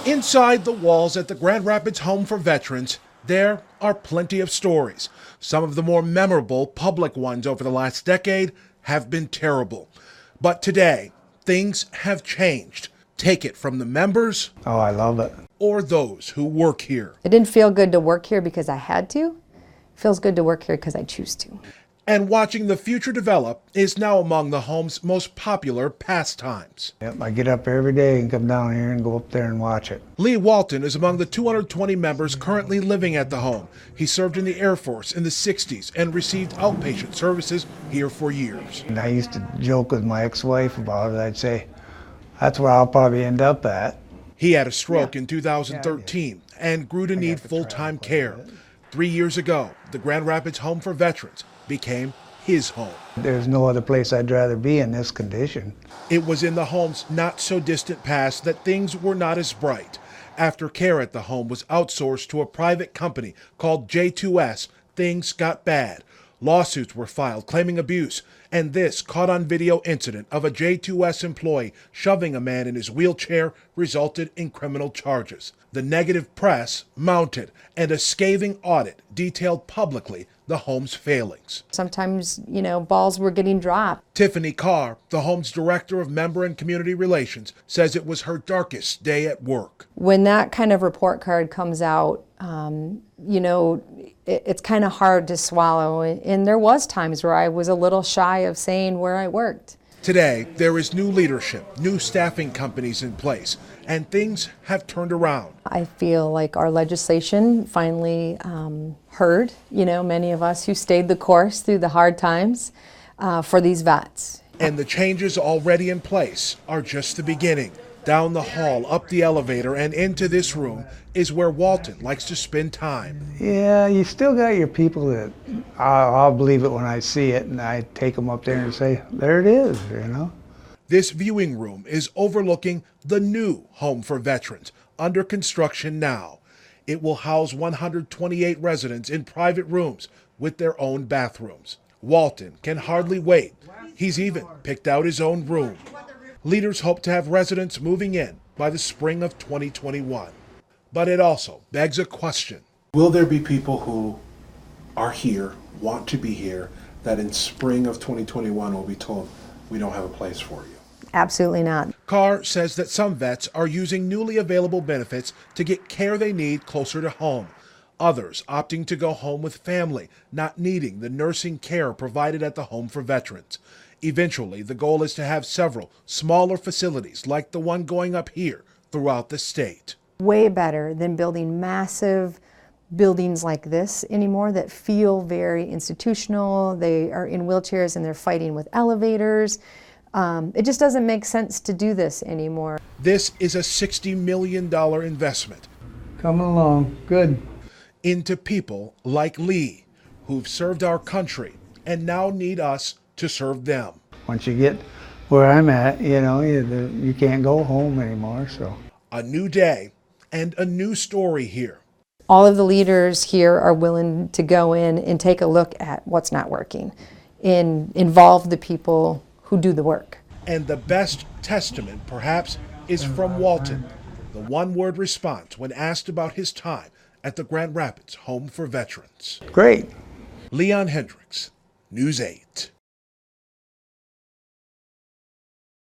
Inside the walls at the Grand Rapids Home for Veterans, there are plenty of stories. Some of the more memorable public ones over the last decade have been terrible. But today, things have changed. Take it from the members. Oh, I love it. Or those who work here. It didn't feel good to work here because I had to. It feels good to work here because I choose to. And watching the future develop is now among the home's most popular pastimes. Yep, I get up every day and come down here and go up there and watch it. Lee Walton is among the 220 members currently living at the home. He served in the Air Force in the 60s and received outpatient services here for years. And I used to joke with my ex-wife about it. I'd say, that's where I'll probably end up at. He had a stroke in 2013 and grew to need full-time care. 3 years ago, the Grand Rapids Home for Veterans became his home. There's no other place I'd rather be in this condition. It was in the home's not-so-distant past that things were not as bright. After care at the home was outsourced to a private company called J2S, things got bad. Lawsuits were filed claiming abuse, and this caught-on-video incident of a J2S employee shoving a man in his wheelchair resulted in criminal charges. The negative press mounted, and a scathing audit detailed publicly the home's failings. Sometimes, balls were getting dropped. Tiffany Carr, the home's director of member and community relations, says it was her darkest day at work. When that kind of report card comes out, it's kind of hard to swallow. And there was times where I was a little shy of saying where I worked. Today, there is new leadership, new staffing companies in place, and things have turned around. I feel like our legislation finally heard, many of us who stayed the course through the hard times for these vets. And the changes already in place are just the beginning. Down the hall, up the elevator, and into this room is where Walton likes to spend time. Yeah, you still got your people that I'll believe it when I see it, and I take them up there and say, there it is, This viewing room is overlooking the new Home for Veterans, under construction now. It will house 128 residents in private rooms with their own bathrooms. Walton can hardly wait. He's even picked out his own room. Leaders hope to have residents moving in by the spring of 2021. But it also begs a question. Will there be people who are here, want to be here, that in spring of 2021 will be told, we don't have a place for you? Absolutely not. Carr says that some vets are using newly available benefits to get care they need closer to home. Others opting to go home with family, not needing the nursing care provided at the Home for Veterans. Eventually, the goal is to have several smaller facilities like the one going up here throughout the state. Way better than building massive buildings like this anymore that feel very institutional. They are in wheelchairs and they're fighting with elevators. It just doesn't make sense to do this anymore. This is a $60 million investment. Coming along, good. Into people like Lee, who've served our country and now need us to serve them. Once you get where I'm at, you can't go home anymore, so. A new day and a new story here. All of the leaders here are willing to go in and take a look at what's not working and involve the people who do the work. And the best testament, perhaps, is from Walton, the one-word response when asked about his time at the Grand Rapids Home for Veterans. Great. Leon Hendricks, News 8.